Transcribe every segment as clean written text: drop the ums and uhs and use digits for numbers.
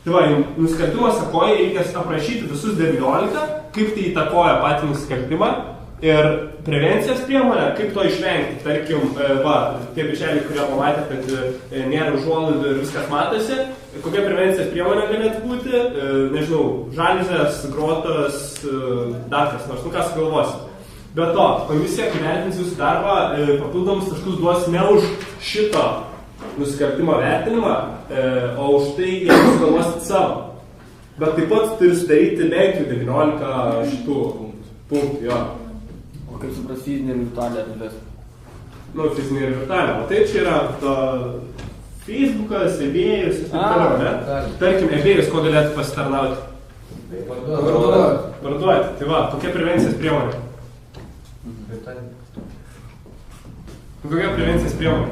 Tai va, nusikaltimo sakoje reikės aprašyti visus 19, kaip tai įtakoja patį nusikaltimą ir prevencijos priemonę, kaip to išvengti. Tarkim, tie bičeliai, kurie pamatė, kad nėra užuolaidų ir viskas matosi, kokia prevencijos priemonė galėtų būti, nežinau, žaliuzės, grotos, dar kas nors, ką sugalvosi. Be to, komisija, kai vertins jūsų darbą, papildomus taškus duos ne už šito nusikaltimo vertinimą, o už tai, jeigu sugalvosit savo. Bet taip pat turi sudaryti bent jau 19 šitų punktų, jo. O kaip supras fizinė ir virtualią erdvės? Fizinė ir virtualią. O tai čia yra Facebookas, eBay'us ir taip toliau, ne? Tarkim, eBay'us ko galėtų pasitarnauti? Parduoti. Tai va, kokia prevencijos priemonė? Kokia prevencijos priemonė?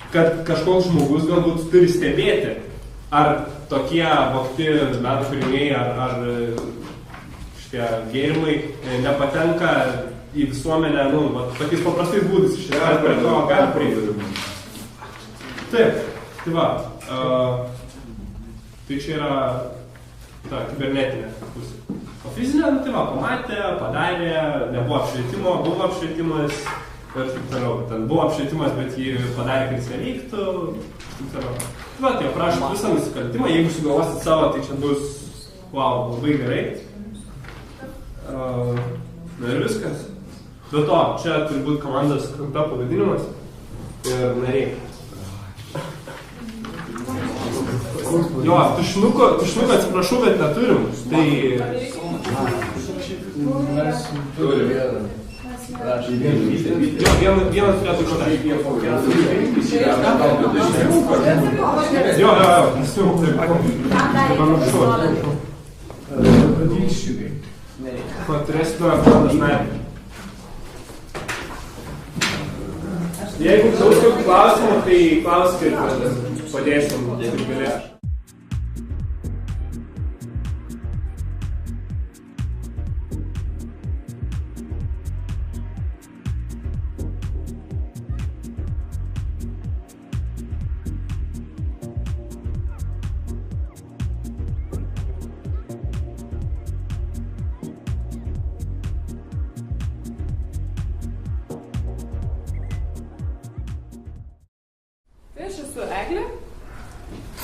Kad kažkoks žmogus galbūt turi stebėti, ar tokie vogti meno kūriniai ar šitie gėrimai nepatenka į visuomenę, tokiais paprastais būdais išreikšti, prie to gali prieiti. Taip, tai va, tai čia yra ta kibernetinė pusė. O fizinė, tai va, pamatė, padarė, nebuvo apšvietimo, buvo apšvietimas, ir taip toliau. Ten buvo apšvietimas, bet jį padarė, kad jis neveiktų, taip toliau. Va, tai aprašot visą nusikaltimą, jeigu sugalvosit savo, tai čia bus, wow, labai gerai. Na ir viskas. Be to, čia turi būti komandos krūta pavadinimas ir nariai. Jo, tušinuko atsiprašau, bet neturim. Tai... Mes turim. Jo, vienas turėtų ištarti. Jo, turėsime komandos narį. Jeigu klausiu klausimų, tai klauskit, padėsim, kaip galėsiu. Aš esu Eglė.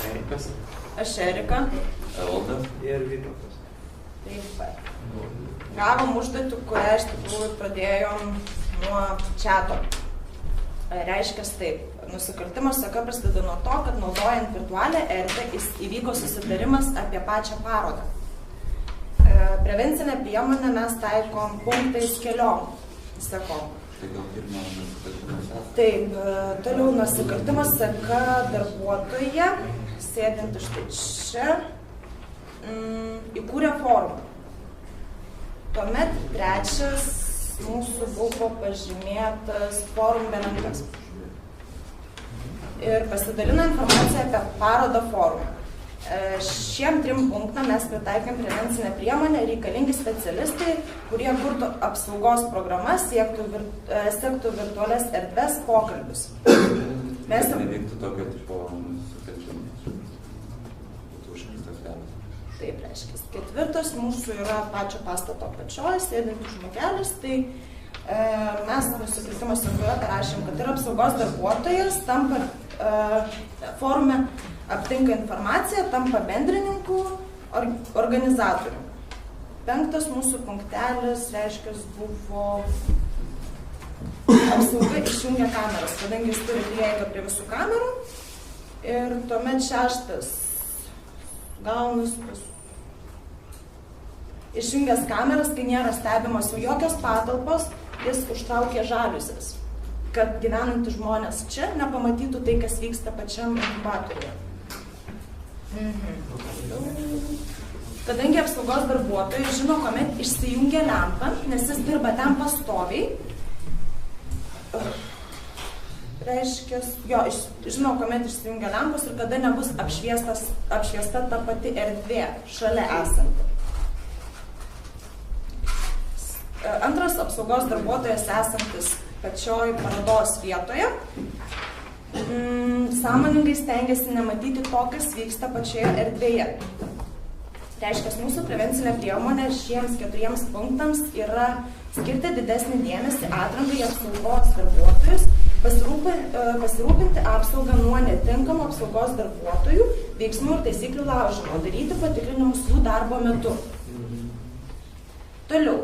Erikas. Aš Erika. Evalda. Ir Vytautas. Taip. Gavom užduotį, kurią iš tikrųjų pradėjom nuo chato. Reiškia taip. Nusikaltimas seka prasideda nuo to, kad naudojant virtualią erdvę įvyko susitarimas apie pačią parodą. Prevencinę priemonę mes taikom punktais keliom sekom. Taip, toliau nusikaltimas seka darbuotoja, sėdinti štai čia, įkūrė forumą. Tuomet trečias mūsų buvo pažymėtas forum belenkas. Ir pasidalino informaciją apie parodą forumą. Šiem 3 punktam mes pritaikėm prevencinę priemonę, reikalingi specialistai, kurie kurtų apsaugos programas, sektų virtualias erdves pokalbius. Mes nevyktų tokio tipo nusikaltimų. Taip, reiškia. 4 mūsų yra pačio pastato apačioje, sėdintis žmogelis, tai mes nusikaltimo sekoje parašėm, kad ir apsaugos darbuotojas tampa forume, aptinka informaciją, tampa bendrininku, organizatoriumi. 5 mūsų punktelis, reiškia, buvo apsauga išjungia kameras, kadangi jis turi prieigą prie visų kamerų. Ir tuomet 6 gaunus išjungęs kameras, kai nėra stebimas jau jokios patalpos, jis užtraukė žaliuzes, kad gyvenantys žmonės čia nepamatytų tai, kas vyksta pačiam inkubatoriuje. Kadangi apsaugos darbuotojai žino, kuomet išsijungia lempą, nes jis dirba ten pastoviai, reiškia, žino, kuomet išsijungia lempos ir kada nebus apšviesta ta pati erdvė šalia esanti. Antras apsaugos darbuotojas esantis pačioj parodos vietoje sąmoningai stengiasi nematyti to, kas vyksta pačioje erdvėje. Reiškia, mūsų prevencinė priemonė šiems 4 punktams yra skirti didesnį dėmesį atrankai apsaugos darbuotojus, pasirūpinti apsaugą nuo netinkamo apsaugos darbuotojų veiksmų ir taisyklių laužymo, daryti patikrinimus jų darbo metu. Toliau,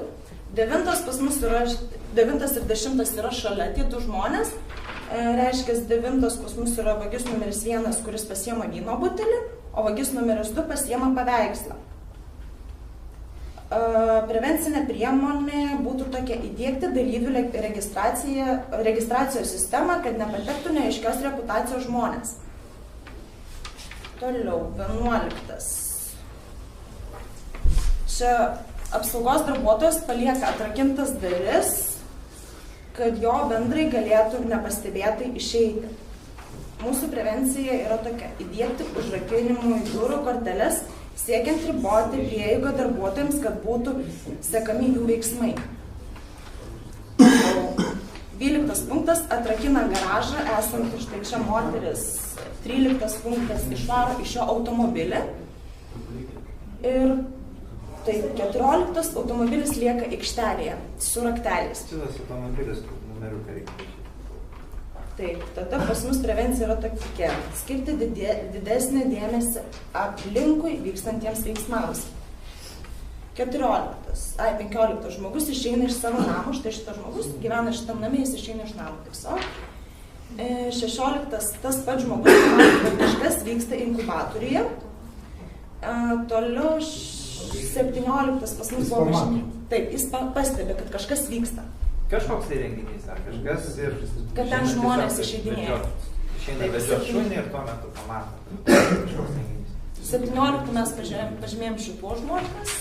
9 ir 10 yra šalia tie 2 žmonės. Reiškia, 9 pas mus yra vagis numeris 1, kuris pasiema vyno butelį, o vagis numeris 2 pasiema paveikslą. Prevencinė priemonė būtų tokia: įdiegti dalyvių registracijos sistemą, kad nepatektų neaiškios reputacijos žmonės. Toliau, 11. Čia apsaugos darbuotojas palieka atrakintas duris, kad jo bendrai galėtų nepastebėtai išeiti. Mūsų prevencija yra tokia: įdiegti užrakinimų į durų korteles, siekiant riboti prieigą darbuotojams, kad būtų sekami jų veiksmai. 12 punktas - atrakina garažą, esant štai čia moteris. 13 punktas - išvaro iš jo automobilį. Ir taip, 14 automobilis lieka aikštelėje su rakteliais. Šitas automobilis numerių reikia. Taip, tada pas mus prevencija yra tokia: skirti didesnį dėmesį aplinkui vykstantiems veiksmams. 15 žmogus išeina iš savo namo, štai šitas žmogus gyvena šitam namie, jis išeina iš namo. 16 tas pats žmogus, kad kažkas vyksta inkubatoriuje. Toliau 17 pas mus buvo važinė. Taip, jis pastebi, kad kažkas vyksta. Kažkoks tai renginys, ar kažkas ir... Kad ten žmonės išeidinėja. Išeina vedžiot šunį ir tuo metu pamato. Kažkoks renginys. 17 mes pažymėjom šituos žmonės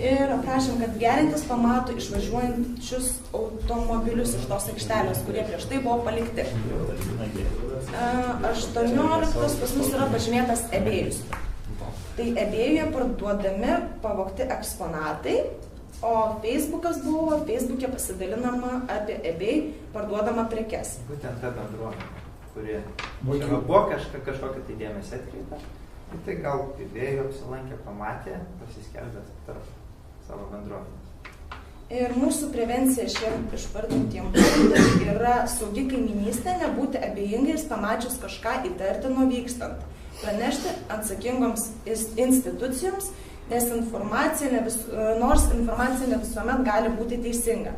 ir aprašėm, kad gerintis pamato išvažiuojančius automobilius iš tos aikštelės, kurie prieš tai buvo palikti. 18 pas mus yra pažymėtas ebėjus. Tai ebėjuje parduodami pavogti eksponatai, o Facebook'e pasidalinama apie eBay parduodama prekes. Būtent ta bendruomenė, kuri buvo kažkokią tai dėmesį atkreipta, tai gal idėjų apsilankė, pamatė, pasiskelbęs tarp savo bendruomenės. Ir mūsų prevencija šiem išvardintiem punktams yra saugi kaimynystė, nebūti abejingais pamačius kažką įtartino vykstant, pranešti atsakingoms institucijoms, nes nors informacija ne visuomet gali būti teisinga.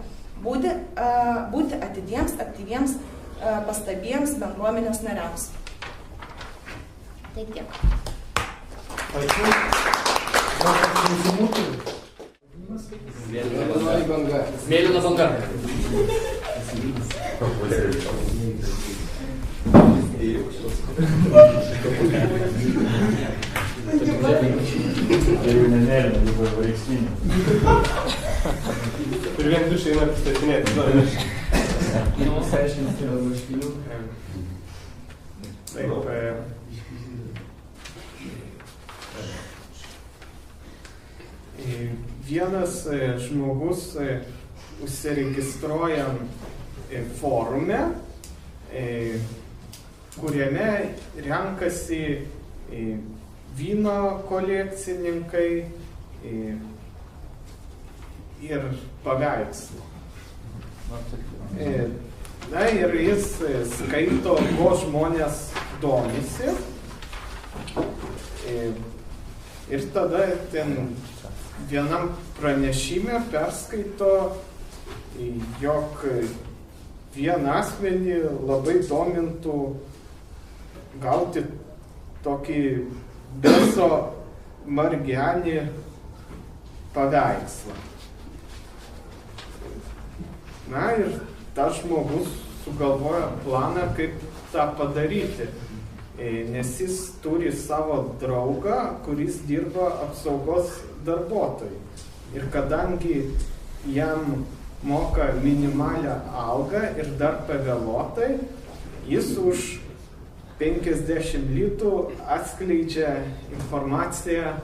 Būti atidiems, aktyviems, pastabiems bendruomenės nariams. Tai tiek. Ačiū. Mėlyna banga. Jeigu nemėlyna, jau buvo veiksminė. Ir vien dušai eina pristatinėti. Jums aiškinti yra vaškilių. Taip. Vienas žmogus užsiregistruoja forume, kuriame renkasi vyno kolekcininkai ir paveikslų. Na ir jis skaito, ko žmonės domisi. Ir tada ten vienam pranešime perskaito, jog vieną asmenį labai domintų gauti tokį Beso Margianį paveikslą. Na ir tas žmogus sugalvojo planą, kaip tą padaryti, nes jis turi savo draugą, kuris dirba apsaugos darbuotojai. Ir kadangi jam moka minimalią algą ir dar pavėluotai, jis už 50 litų atskleidžia informaciją,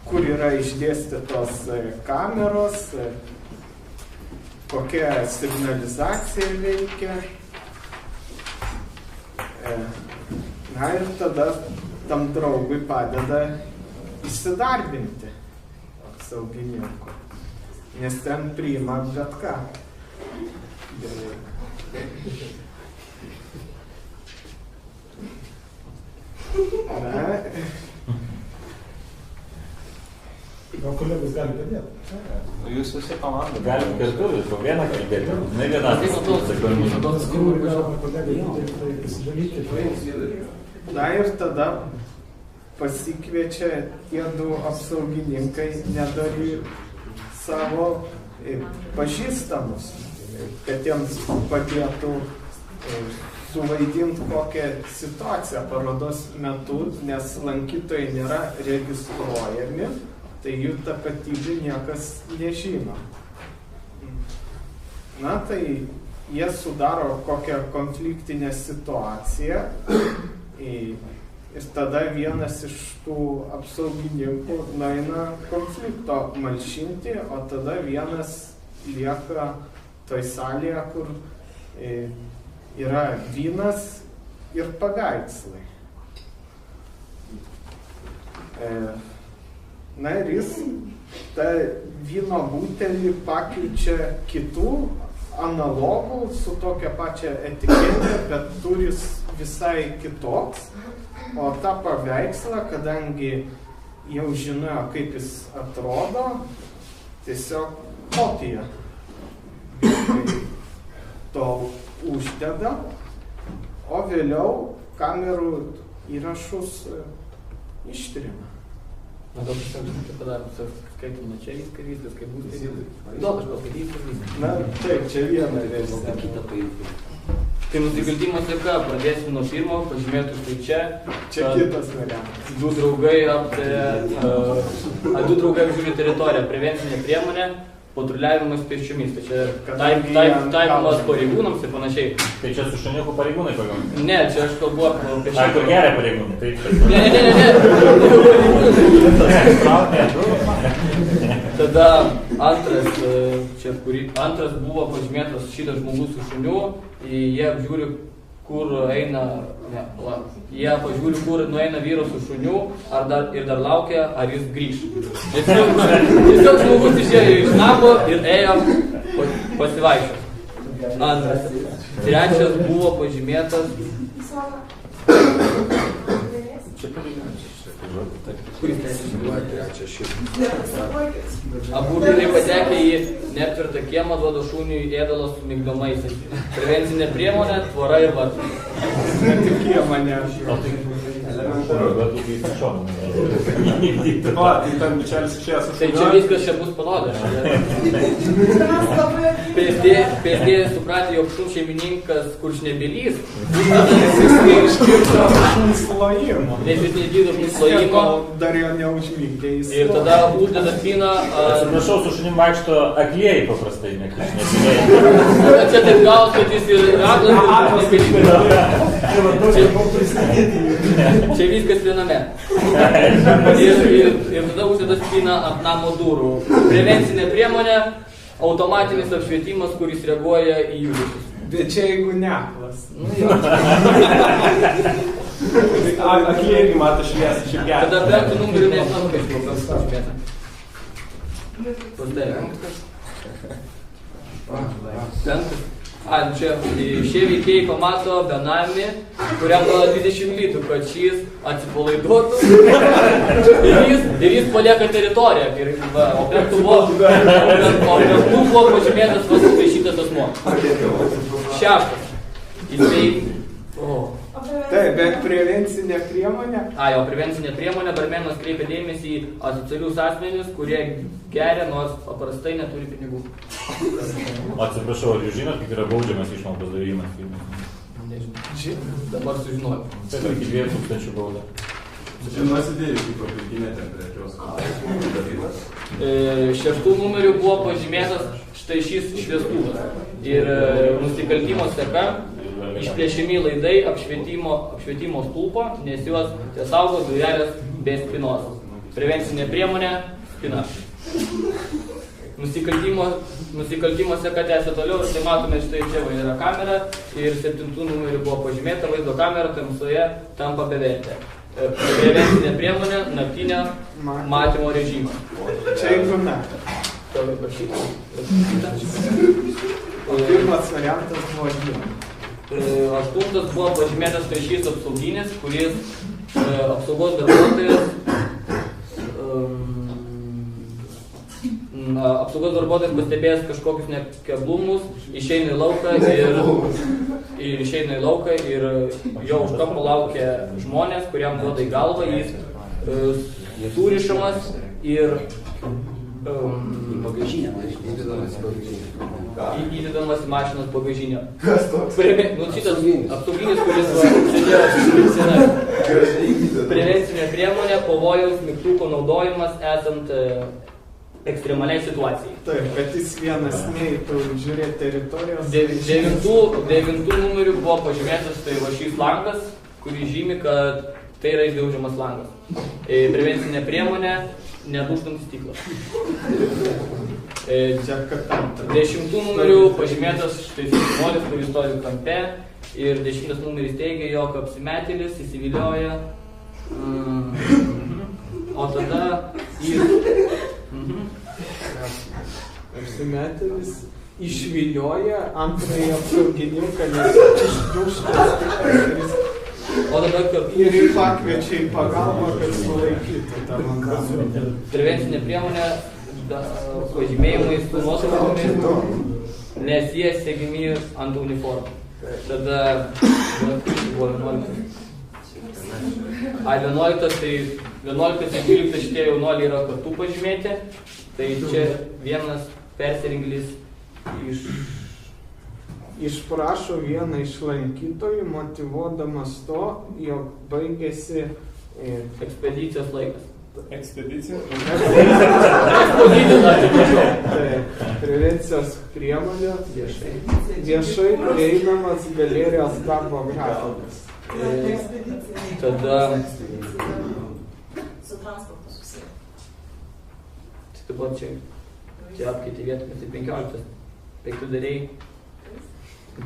kur yra išdėstytos kameros, kokia signalizacija veikia Na ir tada tam draugui padeda įsidarbinti apsaugininku, nes ten priima bet ką. Na. Gal kolegos gali padėti? Jūs visi komanda. Galim kartu, po vieną kalbėti. Ne vieną. Na ir tada pasikviečia tie du apsaugininkai nedari savo pažįstamus, kad jiems padėtų suvaidinti kokią situaciją parodos metu, nes lankytojai nėra registruojami, tai jų tapatybė niekas nežino. Na, tai jie sudaro kokią konfliktinę situaciją ir tada vienas iš tų apsaugininkų nueina konflikto malšinti, o tada vienas lieka toj salėje, kur yra vynas ir paveikslai. Na ir jis tą vyno butelį pakeičia kitų analogų su tokia pačia etiketė, bet turis visai kitoks. O tą paveikslą, kadangi jau žinojo, kaip jis atrodo, tiesiog kopija to uždeda, o vėliau kamerų įrašus ištrina. Na, gal tiesiog padarom, skaitom čia viskas, kaip bus. Gal kažkas skaitys ir viskas. Na, taip, čia viena Gal kitą paimti. Tai nusikaltimo seka, pradėsim nuo pirmo, pažymėtų štai čia. Čia kitas variantas. Du draugai apžiūri teritoriją, prevencinė priemonė, patruliavimas pėsčiomis. Tai čia taikomas pareigūnams ir panašiai. Tai čia su šuniuku pareigūnai pagalvojame? Ne, čia aš kalbu apie pėsčią. Ar kur geria pareigūnai? Ne. Tada antras buvo pažymėtas šitas žmogus su šuniu, jie apžiūri, kur eina, jie pažiūri, kur nueina vyras su šuniu ir dar laukia, ar jis grįš. Tiesiog žmogus išėjo iš namo ir ėjo pasivaikščioti. Antras. Trečias buvo pažymėtas. Čia pažymėtas. Kuris trečias? Abu vyrai patekę į neaptvirtą kiemą, duoda šuniui ėdalą su migdomaisiais. Prevencinė priemonė, tvora ir vartai. Ne tik kiemą neapžiūrė. Tai ten bičelis išėjęs su Tai čia viskas čia bus parodė. Pėstėjas supratė, jog šuns šeimininkas kuršnebylys. Iškirto šuns lojimo. Nes jis negydo šuns lojimo. Dar jo neužmygdė į Ir tada uždeda spyną. Atsiprašau, su šunim vaikšto aklieji paprastai, ne kuršnebylai. Čia taip gaus, kad jis ir aklas. Čia viskas viename. Ir tada uždeda spyną ant namo durų. Prevencinė priemonė, automatinis apšvietimas, kuris reaguoja į judesius. Bet čia jeigu neklas. Aklieji irgi mato šviesą, šiaip gerai. Tada penktų numerių nežinau, kaip buvo pažymėta. Penktas. Čia šie veikėjai pamato benamį, kuriam duoda 20 litų, kad šis atsipalaiduotų ir jis palieka teritoriją. O penktų buvo pažymėtas pasitaišytas asmuo. Šeštas. Taip, bet prevencinė priemonė. Jo prevencinė priemonė, barmenas kreipia dėmesį į asocialius asmenis, kurie geria, nors paprastai neturi pinigų. Atsiprašau, ar jūs žinot, kaip yra baudžiamas išmaldos davimas? Nežinau. Dabar sužinojau. Tai iki 2000 bauda. Nusidėjus į papirkinę temperatūros. Šeštų numerių buvo pažymėtas štai šis šviestuvas. Ir nusikaltimo seka išplėšiami laidai apšvietimo stulpo, nes juos tiesaugo dujelės be spinos. Prevencinė priemonė – spina. nusikaltimuose, kad tęsia toliau, ir tai matome štai čia va yra kamera ir 7 numerių buvo pažymėta vaizdo kamera tamsoje tampa bevertė. Prevencinė priemonė, naktinio matymo režimą. Čia įguna. Pirmas variantas buvo žinoma. 8 buvo pažymėtas priešys apsauginis, kuris apsaugos darbuotojas pastebėjęs kažkokius nekeblumus, išeina į lauką ir jo už kampo laukia žmonės, kuriam duoda į galvą, jis surišamas ir įdedamas į mašinos bagažinę. Kas toks? Šitas apsauginis, kuris prevencinė priemonė, pavojaus mygtuko naudojimas esant ekstremaliai situacijai. Taip, kad jis vienas neitų žiūrėti teritorijos. 9 numerių buvo pažymėtas tai va šis langas, kurį žymi, kad tai yra išdaužiamas langas. Prevencinė priemonė, nedūžtantis stiklas. 10 numerių pažymėtas štai jaunuolis, kuris stovi kampe, ir 10 numeris teigia, jog apsimetėlis įsivilioja, o tada Apsimetėlis išvilioja antrąjį apsaugininką, nes išduštas tikrai. O dabar ir pakviečia į pagalbą, kad sulaikytų tą mandatą. Prevencinė priemonė pažymėjimais su nuotraukomis, nes jie segimi ant uniformų. Tada buvo 11. 11 ir 12 šitie jaunuoliai yra kartu pažymėti. Tai čia vienas persirengėlis išprašo vieną iš lankytojų, motyvuodamas to, jog baigėsi ekspedicijos laikas. Ekspedicija? Prevencijos priemonė viešai prieinamas galerijos darbo grafikas. Tada su transportu susiję. tai buvo čia apkeitė vietomis, tai 15. Tai tu darėjai,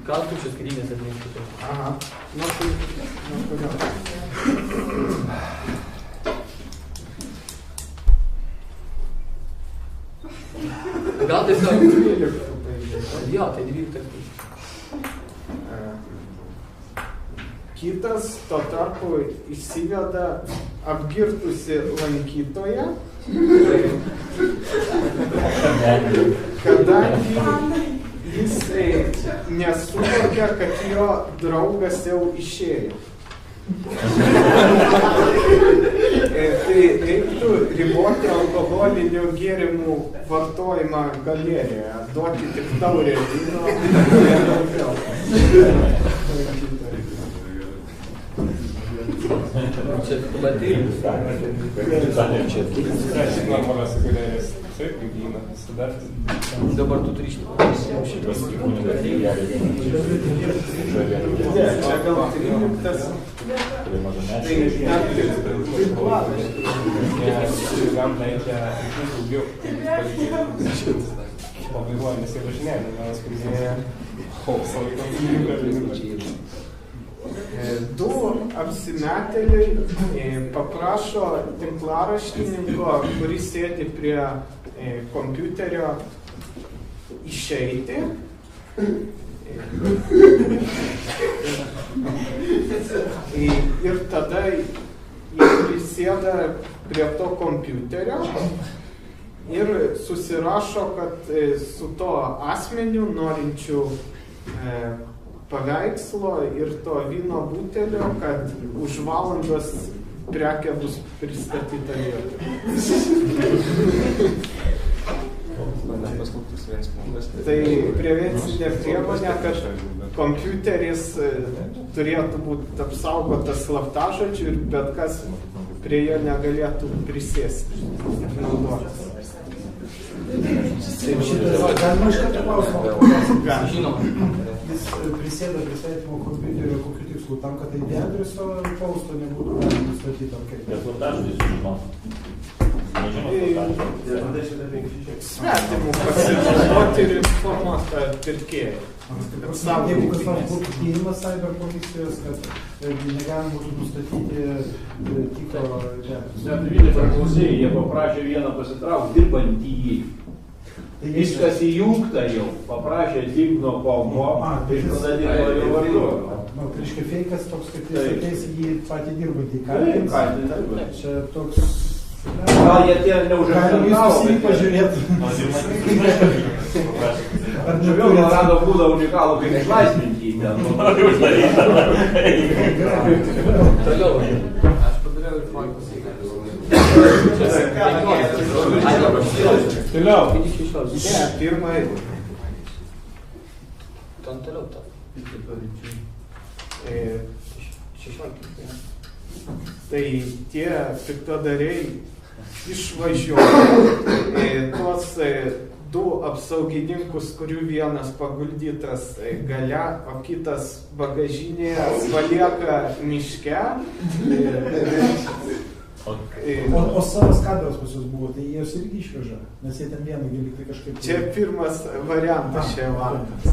gal tu šios skrinės atmėgti? Aha, nu kodėl. Gal tiesiog 12. Jo, tai 12. Kitas tuo tarpu įsiveda apgirtusi lankytoją, kadangi jisai nesuvokia, kad jo draugas jau išėjo. Tai reiktų riboti alkoholinių gėrimų vartojimą galerijoje, duoti tik taurę vyno ir daugiau. Čia batėlis. Čia normalios galerijas. Taip, gyvena. Sudarti. Dabar tu turi Šitas įkūnikas į gerį. Čia gal 13. Gam leidžia daugiau. Pavairuoja, nes jie važinėja, vienas kuris Du apsimetėliai paprašo tinklaraštininko, kuris sėdi prie kompiuterio, išeiti. Ir tada jie prisėda prie to kompiuterio ir susirašo, kad su to asmeniu norinčiu paveikslo ir to vyno butelio, kad už valandos prekė bus pristatyta vietoje. Tai prevencinė priemonė, kad kompiuteris turėtų būti apsaugotas slaptažodžiu ir bet kas prie jo negalėtų prisėsti ir naudotis. Galima iš karto klausimą. Žinoma. Jis prisėda prie svetimo kompiuterio kokiu tikslu, tam, kad ID adreso pausto nebūtų galima nustatyti. Slaptažodį sužinoti. Svetimų pasinaudoti ir informuoti pirkėjai. Jeigu kas nors būtų tyrimas cyber komisijos, kad negalima būtų nustatyti tikro žemės. Klausėjai, jie paprašė vieną pasitraukti, dirbantį jį. Viskas įjungta jau, paprašė tik nuo kompo ir tada dirbo jo vardu. Tai reiškia feikas toks, kad jis ateis jį patį dirbantį. Čia toks... Gal jie tie neužakcentavo, bet... pažiūrėti. Ar džiugiau, gal rado būdą unikalų, kaip išlaisvinti jį ten. Toliau. Aš padariau ir man pasakyti. Toliau. Ne, pirmą eilę. Ten toliau tą. 16. Tai tie piktadariai išvažiuoja tuos du apsaugininkus, kurių vienas paguldytas gale, o kitas bagažinėje palieka miške. O savas kadras pas jūs buvo, tai jie irgi išveža, nes jie ten vieną gali tai kažkaip... Čia pirmas variantas čia valandas.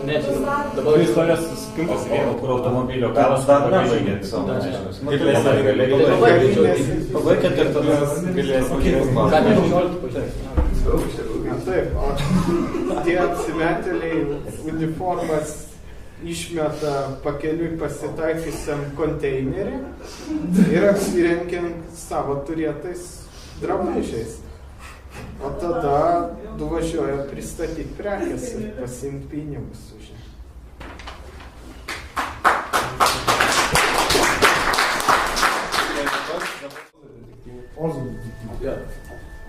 Ne, čia dabar Istorijas susikintas į vieną. Kur automobilio karas dar nežaigė. Kaip leisai galėjai. Pabaikėt ir tada galės pakeisti. ką ne 16 pažiūrėti. Taip, o tie atsimetėliai uniformas išmeta pakeliui pasitaikysiam konteinerį ir apsirengiant savo turėtais drabužiais. O tada nuvažiuoja pristatyti prekes ir pasiimti pinigus už ją.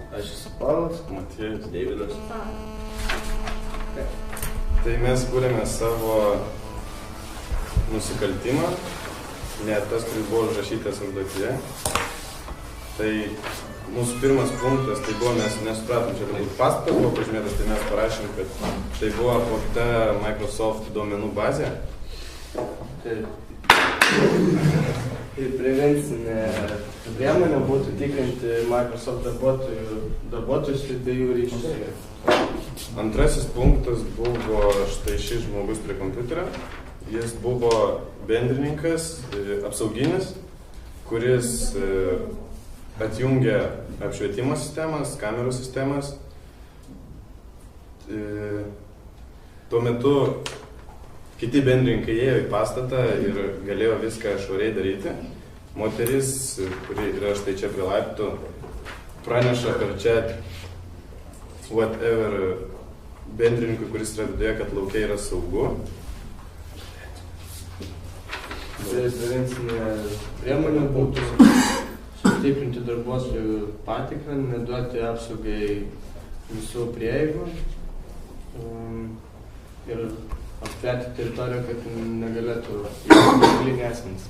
Aš esu Paulas, Matėjus, Deividas. Tai mes kūrėme savo nusikaltimą, ne tas, kuris buvo užrašytas užduotyje. Tai mūsų pirmas punktas, tai buvo, mes nesupratom, čia turbūt pastatas buvo pažymėtas, tai mes parašėm, kad tai buvo apvogta Microsoft duomenų bazė. Tai prevencinė priemonė būtų tikrinti Microsoft darbuotojus ir be jų ryšius. Antrasis punktas buvo štai šis žmogus prie kompiuterio. Jis buvo bendrininkas, apsauginis, kuris atjungia apšvietimo sistemas, kamerų sistemas. Tuo metu kiti bendrininkai ėjo į pastatą ir galėjo viską švariai daryti. Moteris, kuri yra štai čia prie laiptų, praneša per chat whatever bendrininkui, kuris yra viduje, kad laukia yra saugu. Tai prevencinė priemonė būtų sustiprinti darbuotojų patikrą, neduoti apsaugai visų prieigų ir aptverti teritoriją, kad negalėtų įveiklinį asmenys.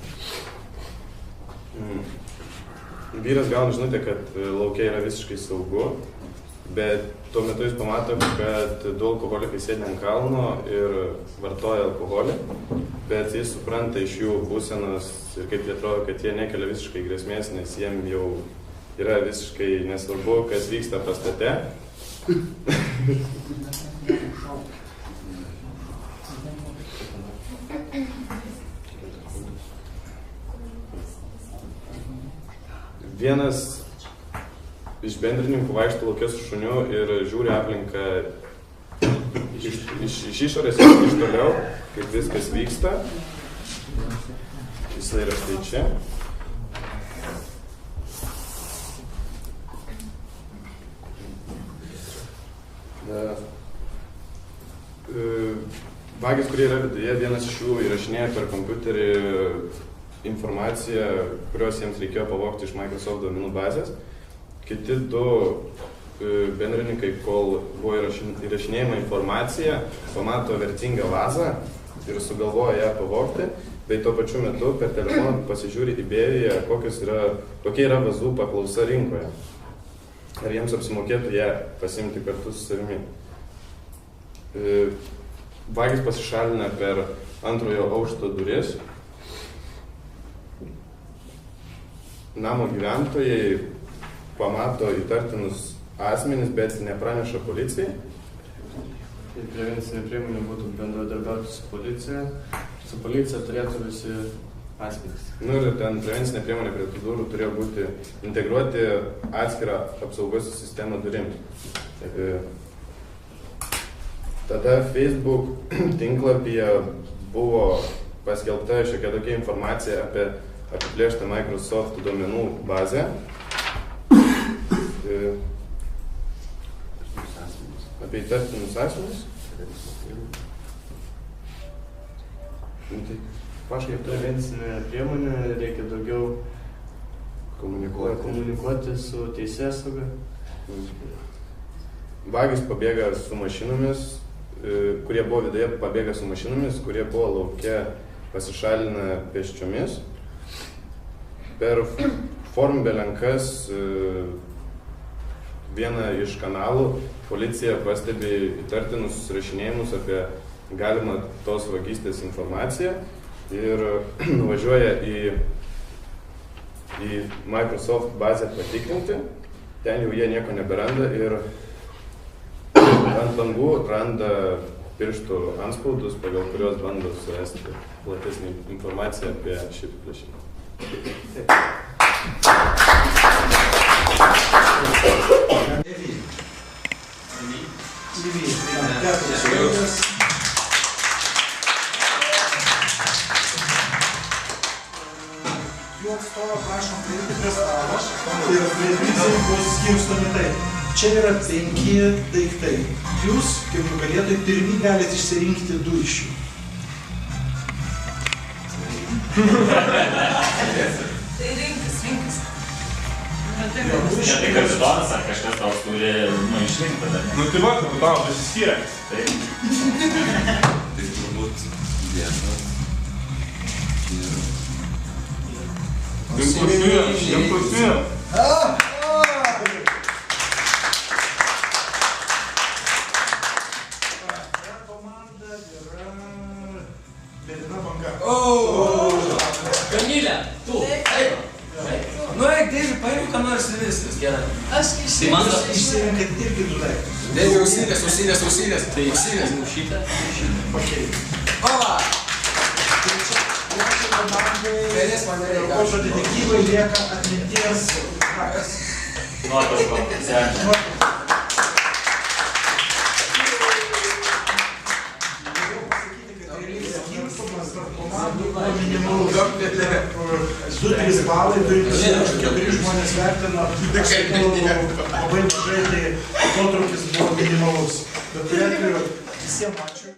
Vyras gauna žinutę, kad laukia yra visiškai saugu, bet tuo metu jis pamato, kad du alkoholikai sėdi ant kalno ir vartoja alkoholį, bet jis supranta iš jų būsenos ir kaip jie atrodo, kad jie nekelia visiškai grėsmės, nes jiem jau yra visiškai nesvarbu, kas vyksta pastate. Vienas iš bendrininkų vaikšto lauke su šuniu ir žiūri aplinką iš išorės, iš toliau, kaip viskas vyksta. Jisai yra štai čia. Vagis, kurie yra viduje, vienas iš jų įrašinėja per kompiuterį informaciją, kurios jiems reikėjo pavogti iš Microsoft duomenų bazės. Kiti du bendrininkai, kol buvo įrašinėjama informacija, pamato vertingą vazą ir sugalvoja ją pavogti. bei tuo pačiu metu per telefoną pasižiūri eBay'e, kokia yra vazų paklausa rinkoje. Ar jiems apsimokėtų ją pasimti kartu su savimi. Vagis pasišalina per antrojo aukšto duris. Namo gyventojai pamato įtartinus asmenis, bet nepraneša policijai. Tai prevencinė priemonė būtų bendradarbiauti su policija. Su policija turėtų visi asmenys. Ir ten prevencinė priemonė prie tų durų turėjo būti integruoti atskirą apsaugos sistemą durims. Tada Facebook tinklapyje buvo paskelbta šiokia tokia informacija apie apiplėštą Microsoft duomenų bazę. Apie įtartinus asmenis. Kažkaip prevencinė priemonė, reikia daugiau komunikuoti su teisėsauga. Vagis pabėga su mašinomis, kurie buvo viduje, pabėga su mašinomis, kurie buvo lauke, pasišalina pėsčiomis. Per forum belenkas vieną iš kanalų policija pastebi įtartinus susirašinėjimus apie galimą tos vagystės informaciją ir nuvažiuoja į Microsoft bazę patikrinti. Ten jau jie nieko neberanda ir ant langų randa pirštų anspaudus, pagal kurios bando surasti platesnį informaciją apie šį apiplėšimą. Jų atstovą prašom prieiti prie stalo ir kreditai bus skirstomi taip. Čia yra 5 daiktai. Jūs, kaip nugalėtojai, pirmi galite išsirinkti 2 iš jų. Tai rinkis. Tai kapitonas ar kažkas tau turi išrinkti tada? Tai va, kapitonas pasiskyrė. Tai turbūt vienas. Impulsyvas. Komanda yra Berina Banga. Kamilė, tu, eik. Eik, Deivi, paimk, ką nors ir viskas, gerai. Aš išsirinkat irgi 2 daiktus. Deivi, ausinės. Tai ausinės mušytą. Pakeisti. Ova! Perės man nereikia. O detektyvai lieka atminties rakas. Minimalus 2-3 balai, 4 žmonės vertina, labai mažai, tai atotrukis buvo minimalus. Bet turėtų visiems ačiū.